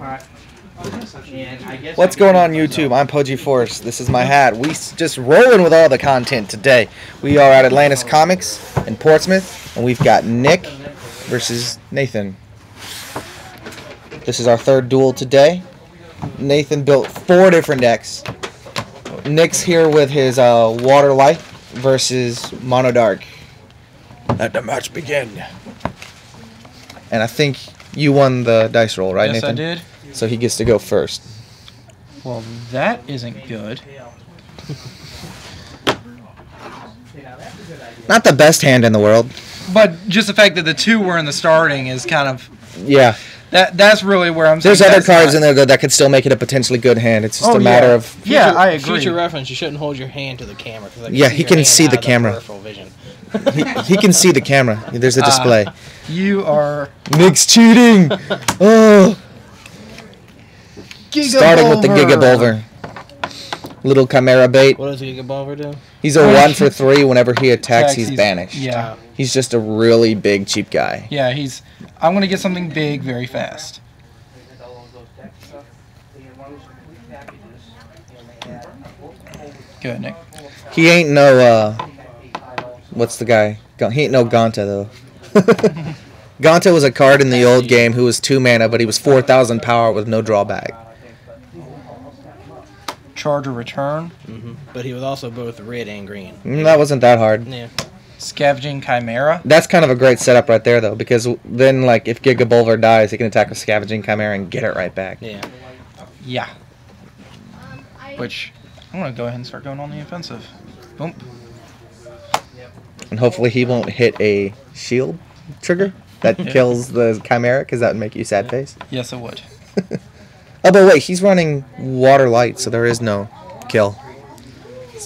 Alright. What's going on YouTube? I'm Pogiforce. This is my hat. We just rolling with all the content today. We are at Atlantis Comics in Portsmouth, and we've got Nick versus Nathan. This is our third duel today. Nathan built 4 different decks. Nick's here with his Water Light versus Mono Dark. Let the match begin. And I think you won the dice roll, right, yes, Nathan? Yes, I did. So he gets to go first. Well, that isn't good. Not the best hand in the world. But just the fact that the 2 were in the starting is kind of... Yeah. That's really where I'm There's other cards in there that could still make it a potentially good hand. It's just a matter of... Yeah, I agree. Future reference, you shouldn't hold your hand to the camera. Yeah, he can see the camera. He can see the camera. There's a display. You are... Nick's cheating! Oh! Starting with the Gigabolver. Little Chimera bait. What does Gigabolver do? He's a 1 for 3. Whenever he attacks, he's banished. Yeah. He's just a really big, cheap guy. Yeah, he's... I'm going to get something big very fast. Good, Nick. He ain't no, what's the guy? He ain't no Ganta, though. Ganta was a card in the old game who was 2 mana, but he was 4,000 power with no drawback. Charge or return. But he was also both red and green. That wasn't that hard. Yeah. Scavenging Chimera. That's kind of a great setup right there, though, because then, like, if Gigabolver dies, he can attack a Scavenging Chimera and get it right back. Yeah. Yeah. Which, I'm going to go ahead and start going on the offensive. Boom. And hopefully he won't hit a shield trigger that kills the Chimera, because that would make you sad face. Yes, it would. Oh, but wait, he's running Water Light, so there is no kill.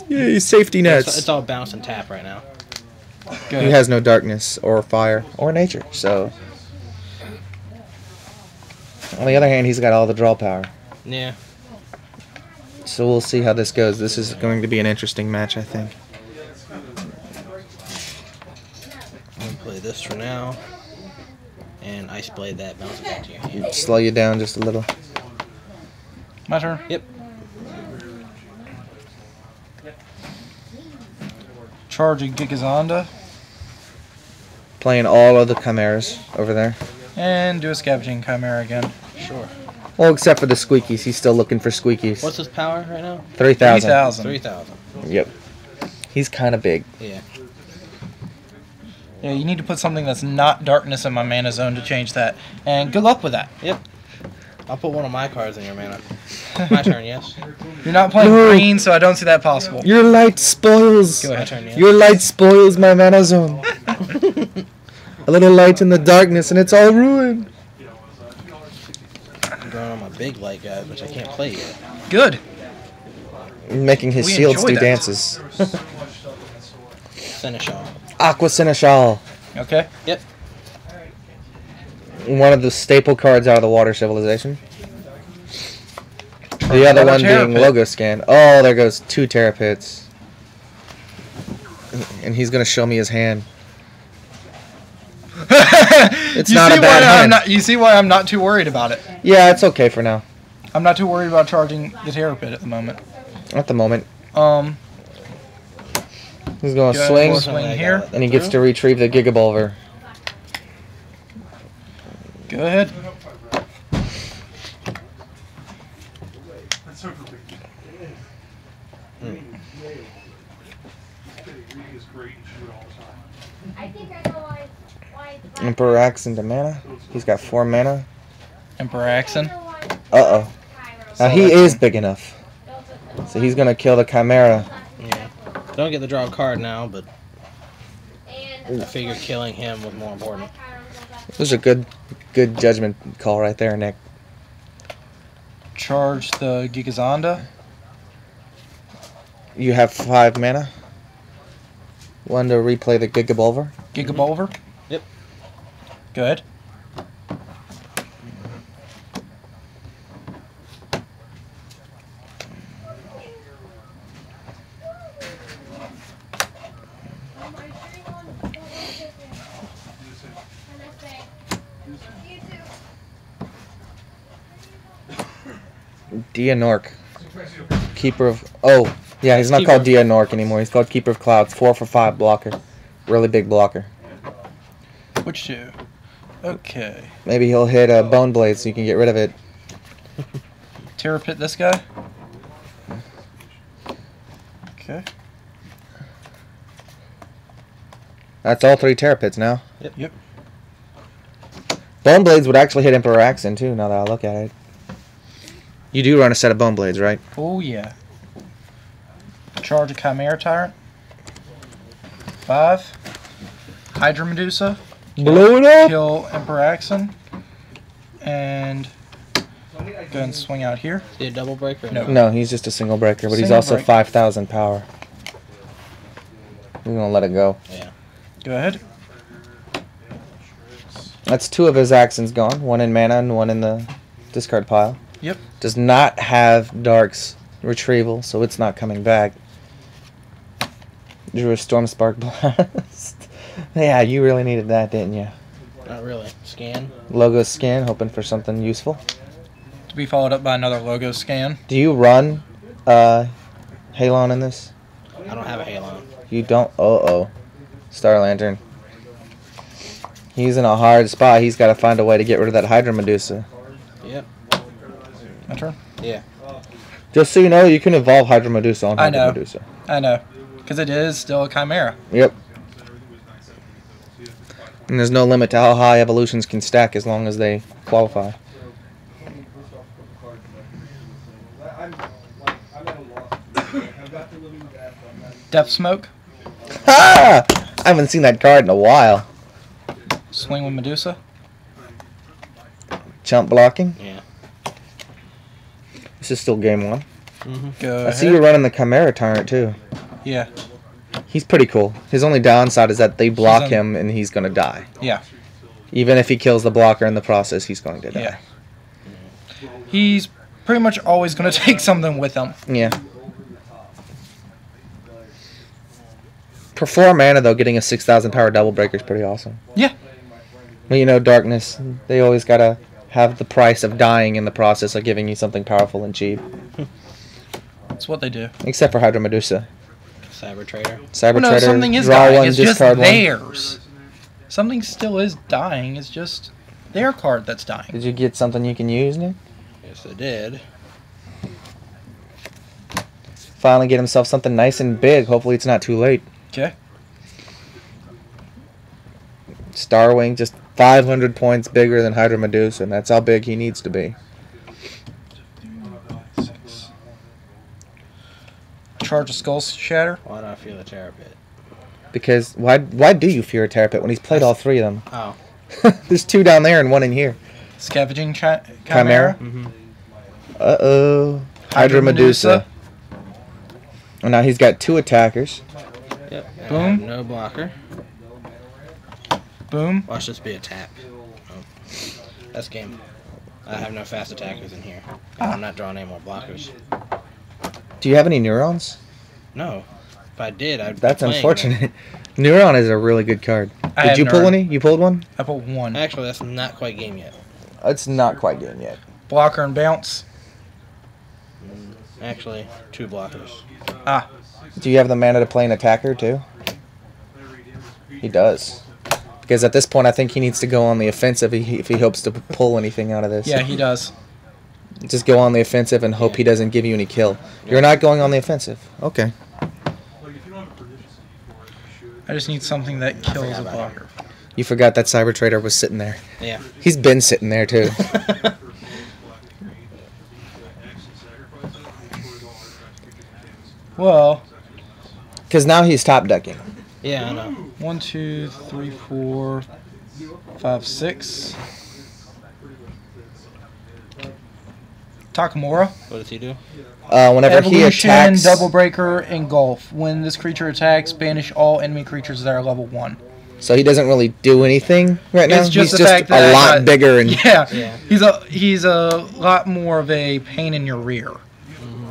Yay, safety nets. It's all bounce and tap right now. Good. He has no darkness or fire or nature, so... On the other hand, he's got all the draw power. Yeah. So we'll see how this goes. This is going to be an interesting match, I think. I'm going to play this for now. And Ice Blade that, bounce it back to your hand. Slow you down just a little. My turn? Yep. Charge a Gigazonda. Playing all of the Chimeras over there. And do a Scavenging Chimera again. Sure. Well, except for the Squeakies. He's still looking for Squeakies. What's his power right now? 3,000. 3,000. 3,000. Yep. He's kind of big. Yeah. Yeah, you need to put something that's not darkness in my mana zone to change that. And good luck with that. Yep. I'll put one of my cards in your mana. My turn, yes. You're not playing green, so I don't see that possible. Your light spoils. Go ahead. My turn, yes. Your light spoils my mana zone. A little light in the darkness, and it's all ruined. I'm going on my big light guy, which I can't play yet. Good. Making his shields do dances. Seneschal. Aqua Seneschal. Okay. Yep. One of the staple cards out of the Water Civilization. The other one being Logo Scan. Oh, there goes 2 Terra Pits. And he's going to show me his hand. It's not a bad hand. You see why I'm not too worried about it. Yeah, it's okay for now. I'm not too worried about charging the Terra Pit at the moment. At the moment. He's going to swing here. And he gets to retrieve the Gigabolver. Go ahead. Emperor Axe into mana. He's got 4 mana. Emperor Axon. Uh-oh. Now he is big enough. So he's going to kill the Chimera. Yeah. Don't get to draw a card now, but I figure killing him was more important. This was a good judgment call right there, Nick. Charge the Gigazonda. You have 5 mana. 1 to replay the Gigabolver. Gigabolver? Yep. Good. Dianork. Keeper of... Oh, yeah, he's not Keeper called of- Dianork anymore. He's called Keeper of Clouds. 4 for 5 blocker. Really big blocker. Which two? Okay. Maybe he'll hit a Bone Blade so you can get rid of it. Terror Pit this guy. Okay. That's all 3 Terror Pits now. Yep. Bone Blades would actually hit Emperor Axon too, now that I look at it. You do run a set of Bone Blades, right? Oh, yeah. Charge a Chimera Tyrant. 5. Hydra Medusa. Blow it up! Kill Emperor Axon. And go ahead and swing out here. Is he a double breaker? or No. No, he's just a single breaker, but he's Single also break. 5,000 power. We're gonna let it go. Yeah. Go ahead. That's 2 of his actions gone. 1 in mana and 1 in the discard pile. Yep. Does not have Dark's retrieval, so it's not coming back. Drew a Storm Spark Blast. Yeah, you really needed that, didn't you? Not really. Scan. Logo scan, hoping for something useful. To be followed up by another logo scan. Do you run Halon in this? I don't have a Halon. You don't? Uh-oh. Star Lantern. He's in a hard spot. He's got to find a way to get rid of that Hydra Medusa. Yep. My turn. Yeah. Just so you know, you can evolve Hydra Medusa on I Hydra know. Medusa. I know. Because it is still a Chimera. Yep. And there's no limit to how high evolutions can stack as long as they qualify. Depth Smoke. Ha! I haven't seen that card in a while. Swing with Medusa. Chump blocking. Yeah. This is still game 1. Go I ahead. see you're running the Chimera Tyrant too. Yeah. He's pretty cool. His only downside is that they block on- him and he's going to die. Yeah. Even if he kills the blocker in the process, he's going to die. Yeah. He's pretty much always going to take something with him. Yeah. For 4 mana, though, getting a 6,000 power double breaker is pretty awesome. Yeah. Well, you know, Darkness, they always got to have the price of dying in the process of giving you something powerful and cheap. That's what they do. Except for Hydra Medusa. Cyber Trader. Cyber Well, no, Trader, something is draw dying. 1, It's just discard 1. theirs. Something still is dying. It's just their card that's dying. Did you get something you can use, Nick? Yes, I did. Finally get himself something nice and big. Hopefully it's not too late. Okay. Starwing, just 500 points bigger than Hydra Medusa, and that's how big he needs to be. Charge a Skull Shatter. Why do I feel a Terror Pit? Because why do you fear a Terror Pit when he's played all 3 of them? Oh. There's 2 down there and 1 in here. Scavenging Chimera? Chimera. Mm-hmm. Uh-oh. Hydra Hydra Medusa. Medusa. And now he's got 2 attackers. Yep. I Boom. have no blocker. Boom. Watch this be a tap. Oh. That's game. I have no fast attackers in here. I'm not drawing any more blockers. Do you have any neurons? No. If I did, I'd be That's playing unfortunate. Neuron is a really good card. I Did have you pull Neuron. any? You pulled one? I put 1. it. Actually, that's not quite game yet. It's not quite good yet. Blocker and bounce. Actually, 2 blockers. Ah. Do you have the mana to play an attacker too? He does. Because at this point, I think he needs to go on the offensive if he hopes to pull anything out of this. Yeah, he does. Just go on the offensive and hope he doesn't give you any kill. You're not going on the offensive. Okay. I just need something that kills a about blocker. You forgot that Cyber Trader was sitting there. Yeah. He's been sitting there too. Well, Because now he's top decking. Yeah, I know. 1, 2, 3, 4, 5, 6. Takamura. What does he do? Whenever he Evolution, attacks, Double Breaker, Engulf. When this creature attacks, banish all enemy creatures that are level 1. so he doesn't really do anything right now. It's just he's the fact that a I lot got- bigger and Yeah, Yeah. he's a lot more of a pain in your rear.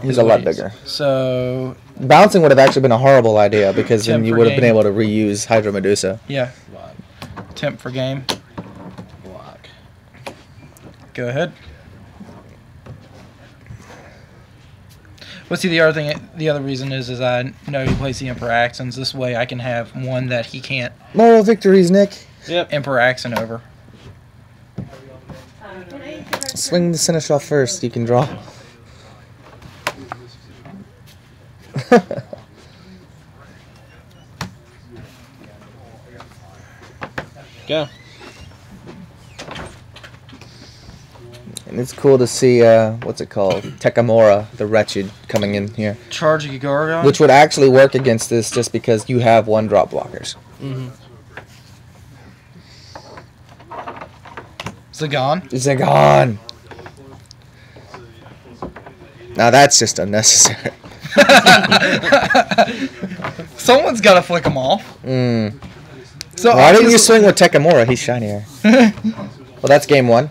he's a lot bigger. So Bouncing would have actually been a horrible idea because then Temp you for would have been game. able to reuse Hydra Medusa. yeah, Block. temp for game. Block. Go ahead. But see, the other reason is I know he plays the Emperor Accents. This way I can have one that he can't. Moral victories, Nick. Yep. Emperor Accent over. Swing the Seneschal first. You can draw. Go. And it's cool to see, what's it called? Tekamora, the Wretched, coming in here. Charge Gigargon. Which would actually work against this just because you have 1-drop blockers. Mm-hmm. Zagon. Zagon! Now that's just unnecessary. Someone's got to flick them off. So why didn't you swing with Tekamora? He's shinier. Well, that's game 1.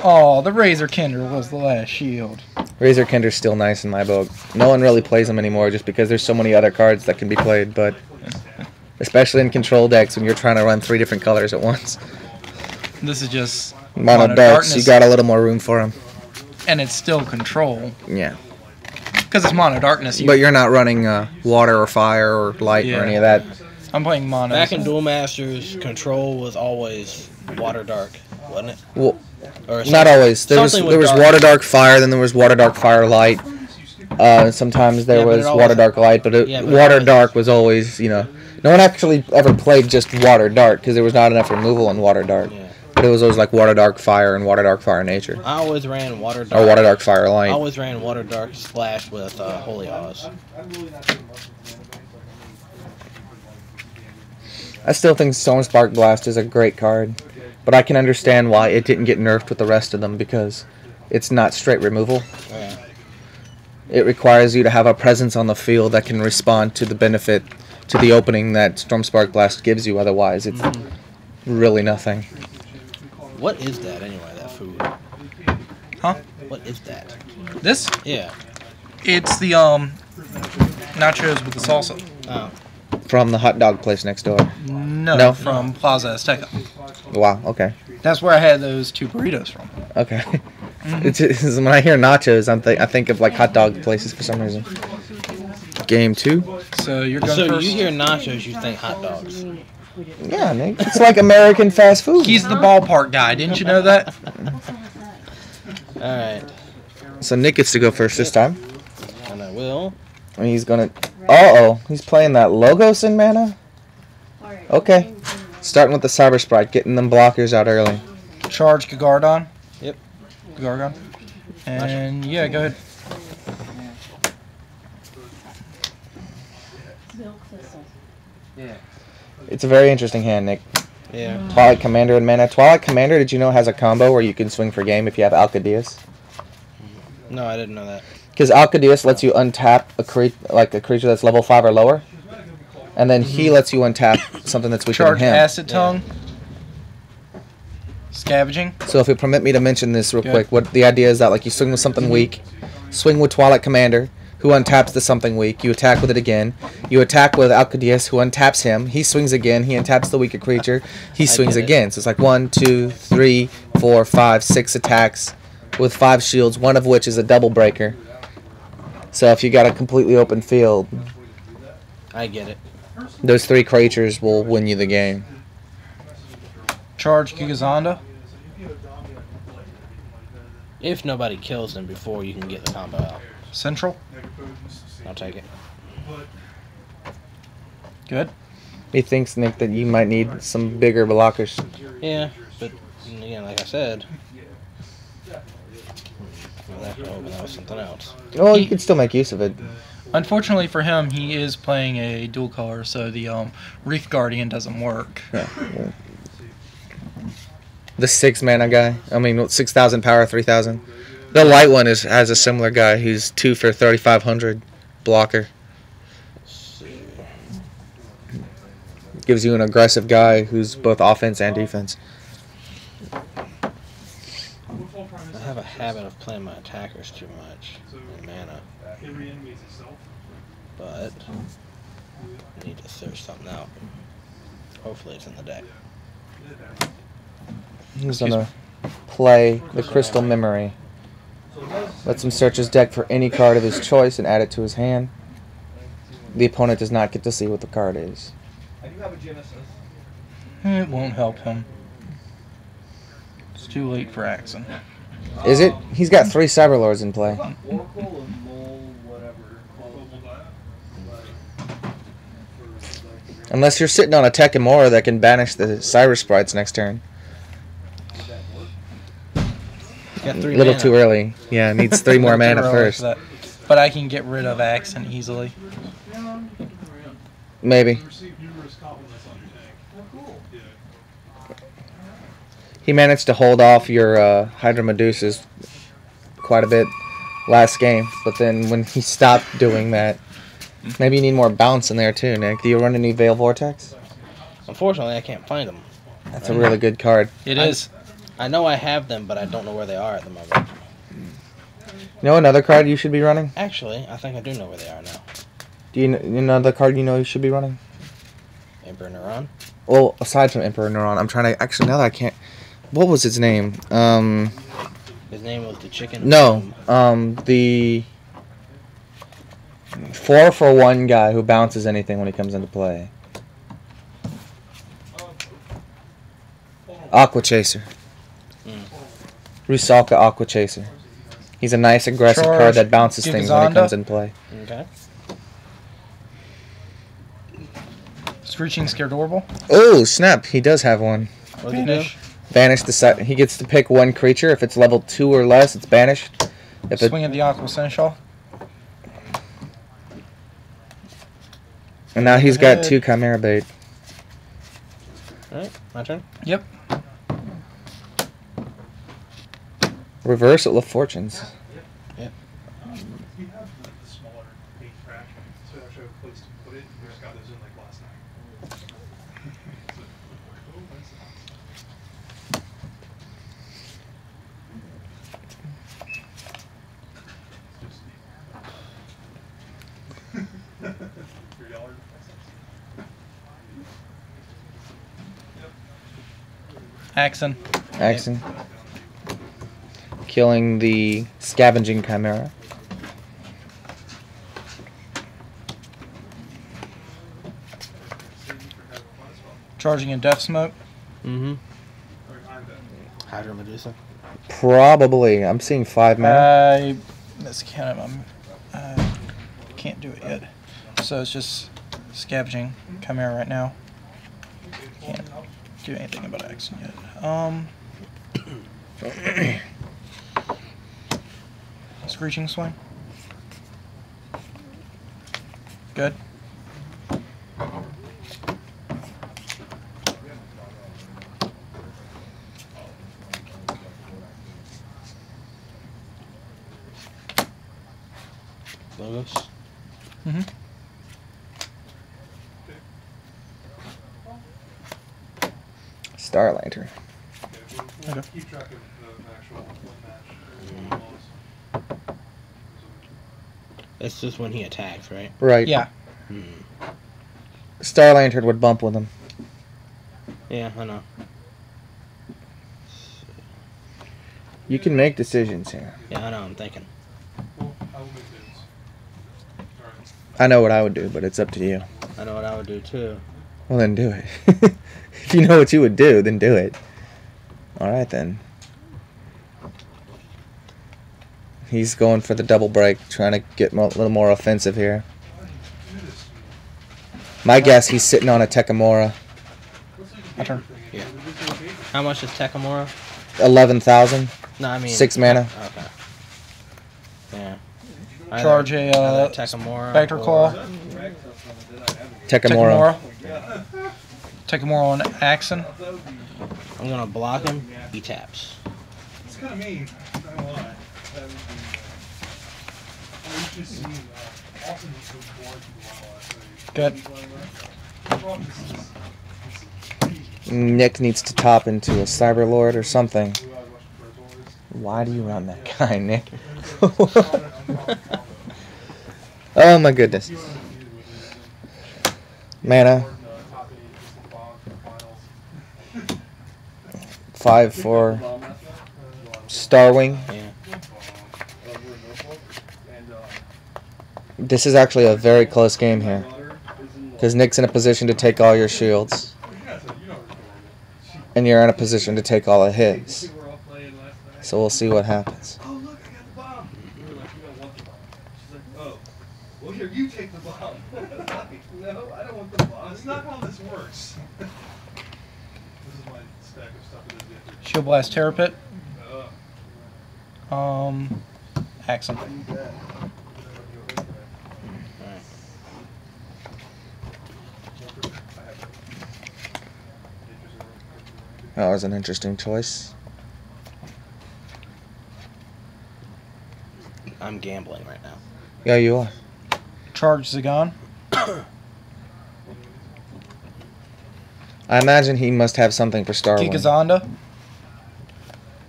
Oh, the Razor Kinder was the last shield. Razor Kinder's still nice in my book. No one really plays them anymore just because there's so many other cards that can be played, but especially in control decks when you're trying to run 3 different colors at once. This is just Mono darks, you got a little more room for them. And it's still control. Yeah. Because it's mono darkness. But you're not running water or fire or light or any of that. I'm playing mono. Back in Duel Masters, control was always water dark, wasn't it? Well, or not always. There was water dark fire, then there was water dark fire light. Sometimes there was water dark light, but water dark was always, you know. No one actually ever played just water dark because there was not enough removal in water dark. Yeah. But it was always like water dark fire and water dark fire nature. I always ran water dark. Or water dark fire light. I always ran water dark splash with Holy Oz. I still think Storm Spark Blast is a great card, but I can understand why it didn't get nerfed with the rest of them because it's not straight removal. Yeah. It requires you to have a presence on the field that can respond to the benefit, to the opening that Storm Spark Blast gives you. Otherwise, it's really nothing. What is that anyway, that food? Huh? What is that? This? Yeah. It's the nachos with the salsa. Oh. From the hot dog place next door? No, from Plaza Azteca. Wow, okay. That's where I had those 2 burritos from. Okay. It's when I hear nachos, I think of like hot dog places for some reason. Game 2. So you're going first? So you hear nachos, you think hot dogs. Yeah, Nick. It's like American fast food. He's the ballpark guy. Didn't you know that? Alright. So Nick gets to go first this time. And I will. And he's gonna... Uh-oh. He's playing that Logos in mana? Okay. Starting with the Cyber Sprite. Getting them blockers out early. Charge Gagardon. Yep. Gagardon. And yeah, go ahead. It's a very interesting hand, Nick. Yeah. Twilight Commander and mana. Twilight Commander, did you know, has a combo where you can swing for game if you have Alcadius? No, I didn't know that. Because Alcadius lets you untap a creature that's level 5 or lower. And then he lets you untap something that's weaker than him. Charge Acid Tongue. Scavenging. So if you permit me to mention this real quick, what the idea is that like you swing with something weak, swing with Twilight Commander, who untaps the something weak, you attack with it again, you attack with Alcadius, who untaps him, he swings again, he untaps the weaker creature, he swings again. So it's like 1, 2, 3, 4, 5, 6 attacks with 5 shields, one of which is a double breaker. So if you got a completely open field, I get it. Those 3 creatures will win you the game. Charge Gigazonda. If nobody kills them before you can get the combo out. Central. I'll take it. Good. He thinks, Nick, that you might need some bigger blockers. Yeah, but again, like I said, that was something else. Well, you can still make use of it. Unfortunately for him, he is playing a dual color, so the Wreath Guardian doesn't work. Yeah. The 6 mana guy. I mean, 6,000 power, 3,000. The light one has a similar guy who's 2 for 3,500 blocker. Gives you an aggressive guy who's both offense and defense. I have a habit of playing my attackers too much in mana. But I need to search something out. Hopefully it's in the deck. He's going to play the Crystal Memory. Lets him search his deck for any card of his choice and add it to his hand. The opponent does not get to see what the card is. It won't help him. It's too late for Axon. Is it? He's got 3 Cyberlords in play. Unless you're sitting on a Tekimura that can banish the Cyber Sprites next turn. Got A 3 little mana. too early. Yeah, needs 3 more mana first. But I can get rid of Axon easily. Maybe. He managed to hold off your Hydra Medusas quite a bit last game, but then when he stopped doing that, maybe you need more bounce in there too, Nick. Do you run any Veil Vortex? Unfortunately, I can't find them. That's a really good card. It is. I know I have them, but I don't know where they are at the moment. You know another card you should be running? Actually, I think I do know where they are now. Do you know another card you know you should be running? Emperor Neuron. Well, aside from Emperor Neuron, I'm trying to... Actually, now that I can't... What was his name? His name was the chicken. No, the 4-for-1 guy who bounces anything when he comes into play. Aqua Chaser. Rusalka Aqua Chaser. He's a nice aggressive Charge card that bounces things when he Gigazonda. comes in play. Okay. Screeching Scaredorable. Oh, snap. He does have one. What did he do? Banish. Banish the set. He gets to pick 1 creature. If it's level 2 or less, it's banished. If it, Swing of the Aqua Seneschal. and now he's got 2 Chimera Bait. Alright, my turn. Yep. Reversal of Fortunes. Yep. We have the smaller paint fraction, so I actually have a place to put it. We just got those in like last night. Axon. Axon. Killing the Scavenging Chimera. Charging in Death Smoke. Mm-hmm. Hydra Medusa. Probably. I'm seeing 5 mana. I miscounted. Can't do it yet. So it's just Scavenging Chimera right now. Can't do anything about Axon yet. Screeching Swing. Good. Logos. Mm-hmm. Star Lantern. Okay. Keep track of the actual match. That's just when he attacks, right? Right. Yeah. Hmm. Star Lantern would bump with him. Yeah, I know. You can make decisions here. Yeah, I know. I'm thinking. Well, I will make bids. Alright. I know what I would do, but it's up to you. I know what I would do too. Well, then do it. If you know what you would do, then do it. Alright, then. He's going for the double break, trying to get a little more offensive here. My guess, he's sitting on a Tekimura. My turn. Yeah. How much is Tekimura? 11,000. No, I mean 6 mana. Okay. Yeah. Charge Either a Tekimura Spectre or- Claw. Tekimura. Tekimura on Axon. I'm gonna block him. He taps. It's kind of mean. I'm not gonna lie. I used to see Austin was so bored to go out last night. Good. Nick needs to top into a Cyberlord or something. Why do you run that guy, Nick? Oh my goodness. Mana. 5 for Starwing. Yeah. This is actually a very close game here. Because Nick's in a position to take all your shields. And you're in a position to take all of his. So we'll see what happens. Oh, look, I got the bomb. We were like, you don't want the bomb. She's like, oh, well, here, you take the bomb. No, I don't want the bomb. That's not how this works. This is my stack of stuff in the different. Shield Blast Terror Pit. Axum. That was an interesting choice. I'm gambling right now. Yeah, you are. Charge Zagon. I imagine he must have something for Star Wars. Gigazonda.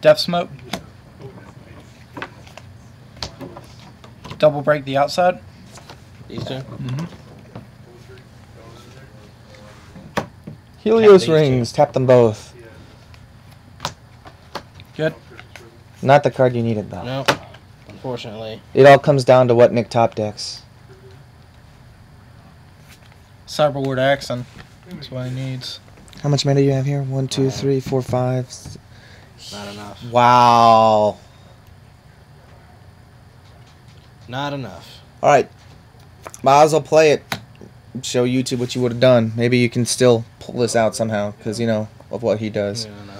Death Smoke. Double break the outside. These two? Mm-hmm. Helios Tap these rings. Tap them both. Good. Not the card you needed, though. No, unfortunately. It all comes down to what Nick top decks. Cyberward Axon. That's what he needs. How much mana do you have here? 1, 2, 3, 4, 5. Not enough. Wow. Not enough. All right. Might as well play it. Show YouTube what you would have done. Maybe you can still pull this out somehow, because you know of what he does. Yeah, no.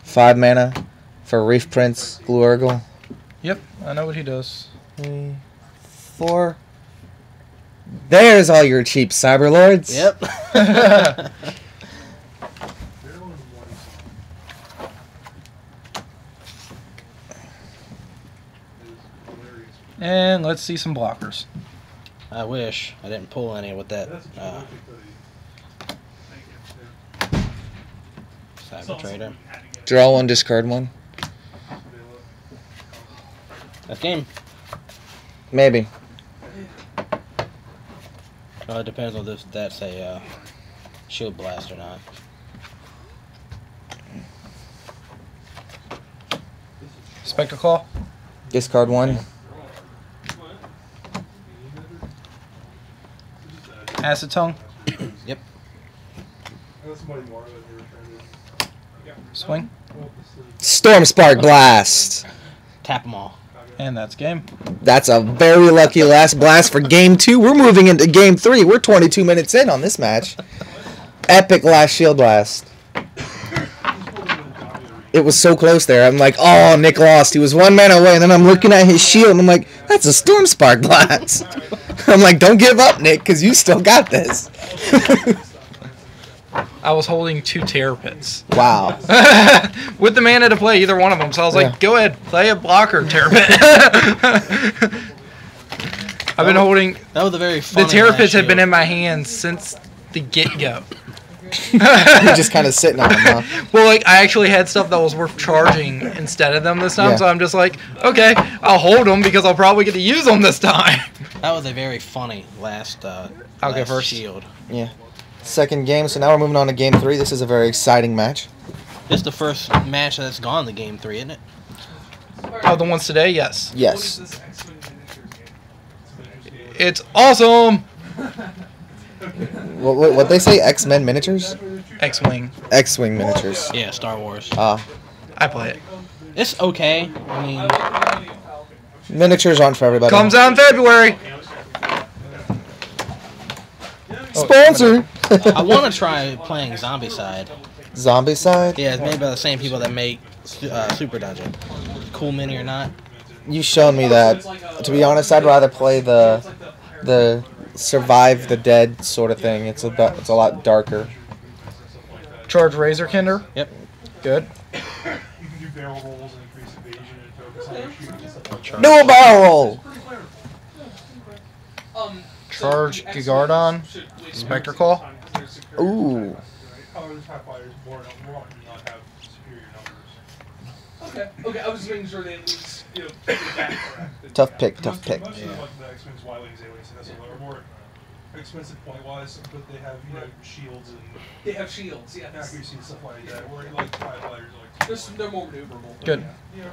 5 mana for Reef Prince, Gluurgle. Yep, I know what he does. 3, 4. There's all your cheap Cyberlords. Yep. And let's see some blockers. I wish I didn't pull any with that Cyber Trader. Draw 1, discard 1. That's game. Maybe. Well, it depends on if that's a shield blast or not. Spectre Claw. Discard 1. Acid Tongue. Yep. Swing. Storm Spark Blast. Tap them all. And that's game. That's a very lucky last blast for Game 2. We're moving into Game 3. We're 22 minutes in on this match. Epic last shield blast. It was so close there. I'm like, oh, Nick lost. He was 1 mana away, and then I'm looking at his shield, and I'm like, that's a Storm Spark Blast. I'm like, don't give up, Nick, because you still got this. I was holding 2 Terror Pits. Wow. With the mana to play either one of them, so I was like, go ahead, play a blocker, Terror Pit. I've been holding... That was a very funny The Terror last Pits have been shield. in my hands since the get-go. You're just kind of sitting on them, huh? Well, like, I actually had stuff that was worth charging instead of them this time, Yeah. so I'm just like, okay, I'll hold them because I'll probably get to use them this time. That was a very funny last, I'll go last first. shield. Yeah. Second game, so now we're moving on to Game 3. This is a very exciting match. This is the first match that's gone to Game 3, isn't it? Oh, the ones today? Yes. Yes. It's awesome! What they say? X-Men miniatures? X-Wing. X-Wing miniatures. Yeah, Star Wars. I play it. It's okay. I mean, Miniatures aren't for everybody. Comes out in February! Sponsor! I want to try playing Zombie Side. Zombie Side? Yeah, it's made by the same people that make Super Dungeon. Cool mini or not. You showed me that. To be honest, I'd rather play the Survive the Dead sort of thing. It's a lot darker. Charge Razor Kinder. Yep. Good. You can do barrel rolls and increase evasion and focus on your shooting and stuff like that. Do a barrel roll! Charge Gigardon. Spectre Claw. Ooh. However, the TIE fighters more often do not have superior numbers. Okay, I was just making sure they at least, backtrack. Tough pick, tough pick. Most of the X-Men's Y-Wings, A-Wings, and that's a more expensive point-wise, but they have, shields and They have shields, yeah. accuracy and stuff like that, where like TIE fighters are like... They're more maneuverable. Good. Yeah.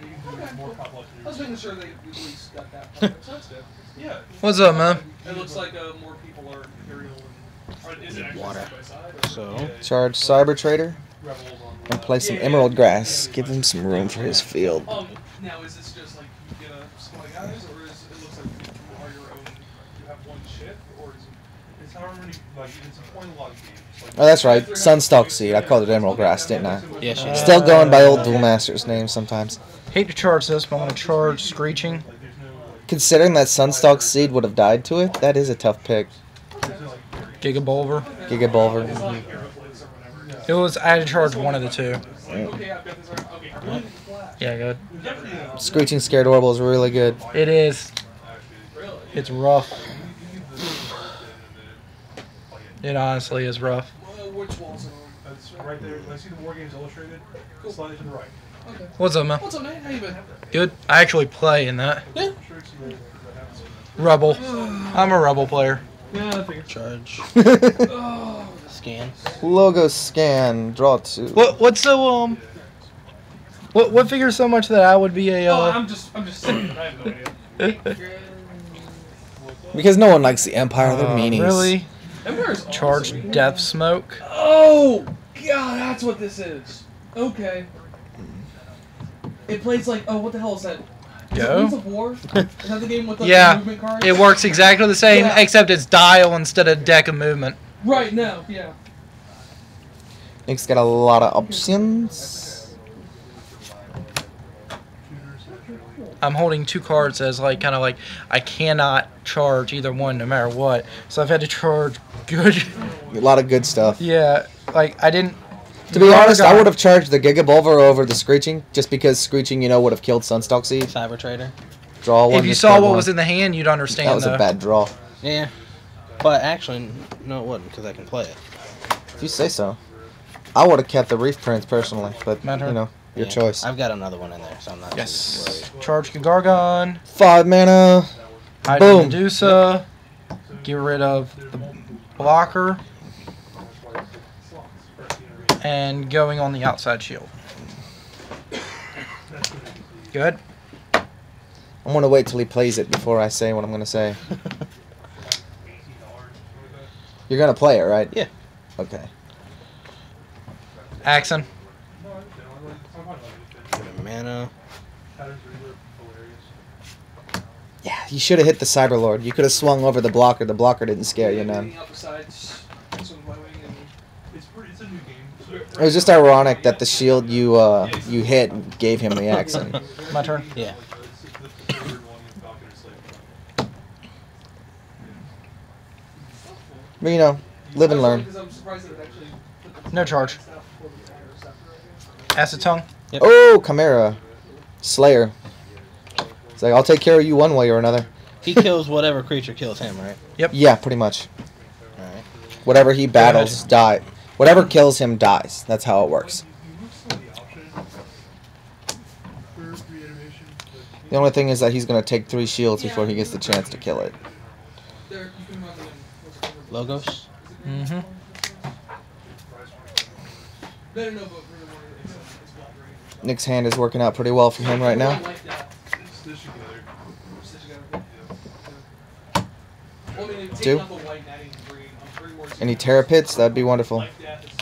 Okay. I was making sure they at least got that part. So that's good. Yeah. What's up, man? It looks like more people are Imperial and is it actually Water. side by side? Or So Charge Cyber Trader Rebels on and play some Emerald Grass. Give him some room for his field. Now is this just like you get a squad of guys, or is it looks like you are your own? You have one ship, or is it? It's however many like it's a point log game. Like, Oh, that's right. Sunstalk Seed. I called it Emerald Grass, didn't I? yeah, she did. Still going by old Duel Masters names sometimes. Hate to charge this, but I'm gonna charge Screeching. Considering that Sunstalk Seed would have died to it, that is a tough pick. Gigabolver. Gigabolver. It was I had to charge one of the two. Yeah, good. Screeching Scared Orbital is really good. It is. It's rough. It honestly is rough. Which walls? That's right there. I see the War Games Illustrated. Slightly to the right. Okay. What's up, man? What's up, man? How you been? Good. I actually play in that. Yeah. Rebel. I'm a Rebel player. Yeah, I figured. Charge. Scan. Logo scan. Draw 2. What's so What figures so much that I would be a I'm just saying. I have no idea. Because no one likes the Empire. They're meanies. Really? Empire's Charge awesome. Death Smoke. Oh God, that's what this is. Okay. It plays like what the hell is that? Is it Go. Wings of War? Is that the game with like, the Yeah. movement cards? It works exactly the same, Yeah. except it's dial instead of deck of movement. Right now, yeah. Nick's got a lot of options. I'm holding two cards as kind of like I cannot charge either one no matter what. So I've had to charge good. A lot of good stuff. Yeah, like I didn't. To be honest, I would have charged the Gigabolver over the Screeching, just because Screeching, would have killed Sunstalk Seed. Cyber Trader. Draw one. If you saw what was in the hand, you'd understand. That was a bad draw. Yeah. But actually, no, it wouldn't, because I can play it. If you say so. I would have kept the Reef Prince personally, but Matter. your Yeah. choice. I've got another one in there, so I'm not too Yes. worried. Charge Gargon. 5 mana. Hide Boom. Medusa. Get rid of the blocker. And going on the outside shield. Good. I'm gonna wait till he plays it before I say what I'm gonna say. You're gonna play it, right? Yeah. Okay. Axon. Mana. Yeah, you should have hit the Cyberlord. You could have swung over the blocker. The blocker didn't scare you, man. It's a new game. It was just ironic that the shield you hit gave him the accent. My turn. Yeah. But live and learn. No charge. Acid Tongue. Yep. Oh, Chimera. Slayer. It's like, I'll take care of you one way or another. He kills whatever creature kills him, right? Yeah, pretty much. Alright. Whatever he battles, die. Whatever kills him dies. That's how it works. The only thing is that he's going to take 3 shields before he gets the chance to kill it. Logos. Mm-hmm. Nick's hand is working out pretty well for him right now. Two? Any Terra Pits? That'd be wonderful.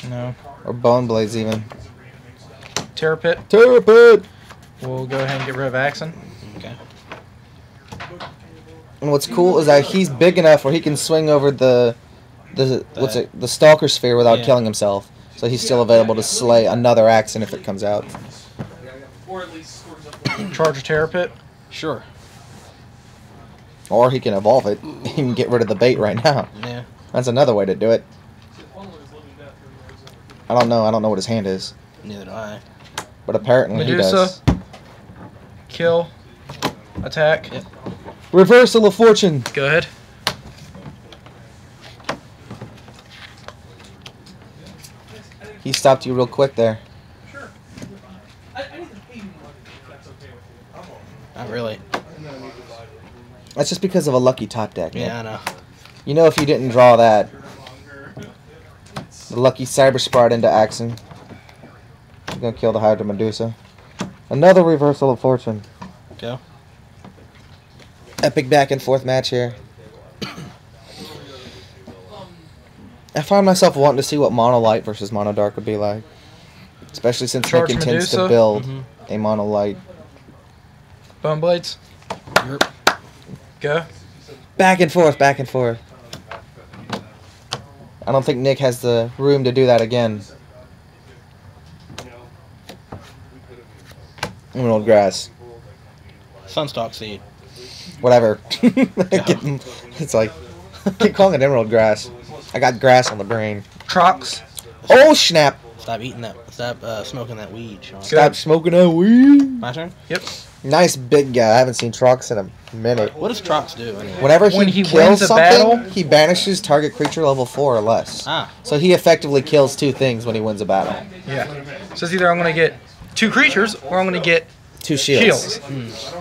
No. Or Bone Blades even. Terror Pit. Terra Pit! We'll go ahead and get rid of Axon. Okay. And what's cool is that he's big enough where he can swing over the Stalker Sphere without killing himself. So he's still available to slay another Axon if it comes out. Charge a Terror Pit. Sure. Or he can evolve it. He can get rid of the bait right now. Yeah. That's another way to do it. I don't know. I don't know what his hand is. Neither do I. But apparently he does. Medusa. Kill. Attack. Yep. Reversal of Fortune. Go ahead. He stopped you real quick there. Not really. That's just because of a lucky top deck. Yeah, I know. If you didn't draw that, the lucky Cyber Sprite into Axon. You're gonna kill the Hydra Medusa. Another reversal of fortune. Go. Epic back and forth match here. I find myself wanting to see what Mono Light versus Mono Dark would be like. Especially since Charge Nick intends Medusa? to build a Mono Light. Bone Blades. Yep. Go. Back and forth, back and forth. I don't think Nick has the room to do that again. Emerald Grass. Sunstalk Seed. Whatever. It's like, keep calling it Emerald Grass. I got grass on the brain. Trox. Oh, snap. Stop eating that. Stop smoking that weed, Sean. Stop smoking that weed. My turn? Yep. Nice big guy. I haven't seen Trox in a minute. What does Trox do anyway? Whenever When he he kills wins a something, battle- he banishes target creature level 4 or less. Ah. So he effectively kills 2 things when he wins a battle. Yeah. So it's either I'm going to get 2 creatures or I'm going to get 2 shields. shields.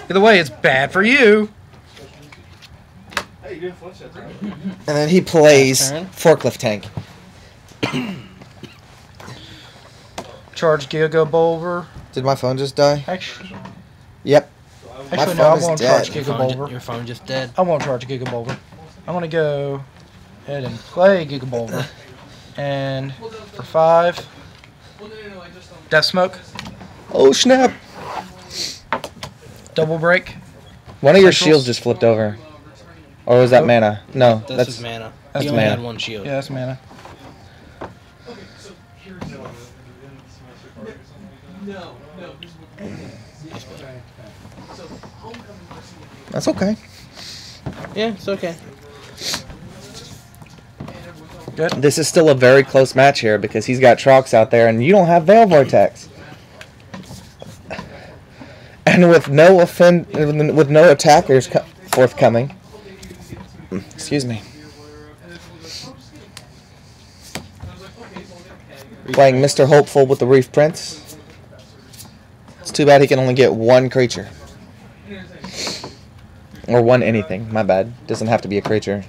Either way, it's bad for you. Hey, you didn't flinch that time. And then he plays Turn. Forklift Tank. Charge Giga Bolver. Did my phone just die? Actually, Yep. no, phone I is won't dead. charge Your Giga phone, Bolver. your phone just dead. I won't charge Giga Bolver. I'm going to go ahead and play Giga Bolver. And for 5, Death Smoke, Oh, snap. Double Break. One of your Centrals? shields just flipped over. Or was that Nope. mana? No, That's his mana. That's He only mana. had 1 shield. Yeah, that's mana. That's okay. Yeah, it's okay. Good. This is still a very close match here because he's got Trox out there and you don't have Veil Vortex. And with no attackers forthcoming. Excuse me. Playing Mr. Hopeful with the Reef Prince. It's too bad he can only get 1 creature. Or 1 anything. My bad. Doesn't have to be a creature.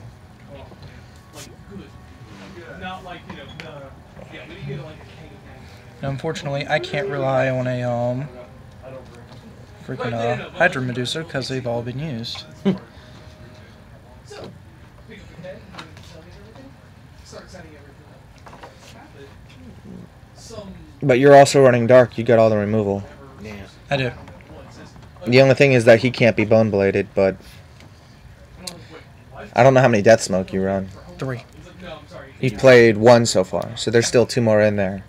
Now, unfortunately, I can't rely on a freaking Hydra Medusa because they've all been used. But you're also running Dark. You got all the removal. Yeah. I do. The only thing is that he can't be Bone Bladed, but I don't know how many Death Smoke you run. 3. You've played 1 so far, so there's still 2 more in there.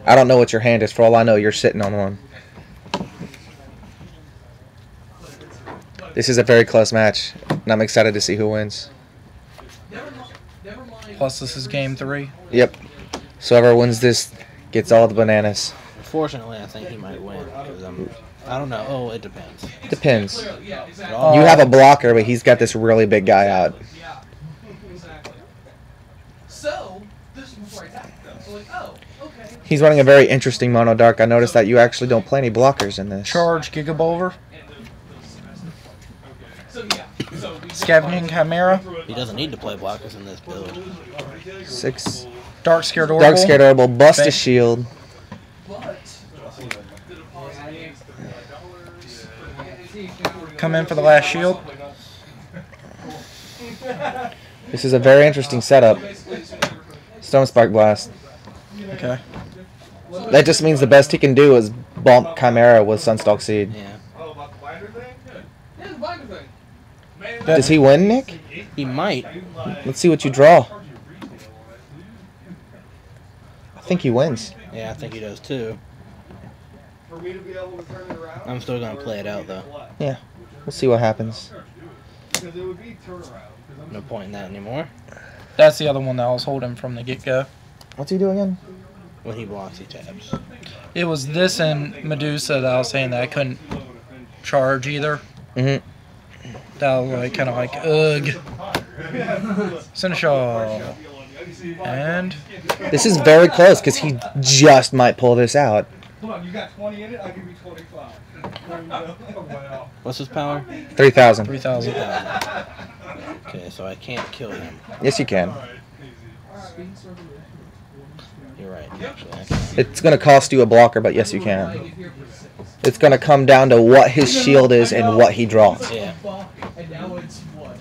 I don't know what your hand is. For all I know, you're sitting on 1. This is a very close match, and I'm excited to see who wins. Plus, this is game 3. Yep. So whoever wins this gets all the bananas. Unfortunately, I think he might win because I don't know. Oh, it depends. Depends. It all- You have a blocker, but he's got this really big guy out. He's running a very interesting Mono Dark. I noticed that you actually don't play any blockers in this. Charge Giga Bolver. Scavenging Chimera. He doesn't need to play blockers in this build. 6. Dark Scared Oracle. Dark Scared Orbital. Bust a Bank. shield. Come in for the last shield. This is a very interesting setup. Stone Spark Blast. Okay. That just means the best he can do is bump Chimera with Sunstalk Seed. Yeah. Oh, about the binder thing? Yeah, the binder thing. Man, Does he win, Nick? He might. Let's see what you draw. I think he wins. Yeah, I think he does too. for me to be able to turn it around. I'm still gonna play it out though. Yeah. We'll see what happens. Because it would be turnaround. No point in that anymore. That's the other one that I was holding from the get-go. What's he doing again? When he blocks, he tabs. It was this and Medusa that I was saying that I couldn't charge either. Mm-hmm. That was like kind of like, ugh. Seneschal. And This is very close because he just might pull this out. Hold on, you got 20 in it? I'll give you 25. Wow. What's his power? 3,000. 3,000. Okay, so I can't kill him. Yes, you can. You're right, actually. I can. It's going to cost you a blocker, but yes, you can. It's going to come down to what his shield is and what he draws. Yeah. And now it's what?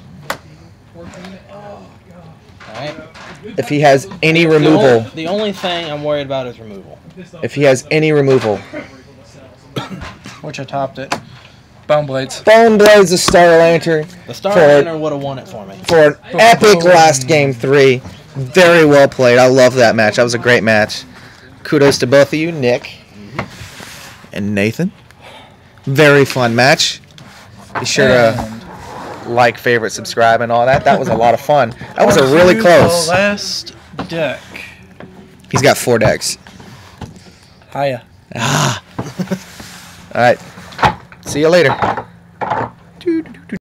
14? Oh, God. Alright. If he has any removal, The only thing I'm worried about is removal. if he has any removal. Which I topped it. Bone Blades. Bone Blades the Star Lantern The Star For- Lantern would have won it for me. for an epic last game 3. Very well played. I love that match. That was a great match. Kudos to both of you, Nick and Nathan. Very fun match. Be sure to like, favorite, subscribe, and all that. That was a lot of fun. That was a really close. The last deck. He's got 4 decks. Hiya. All right. See you later.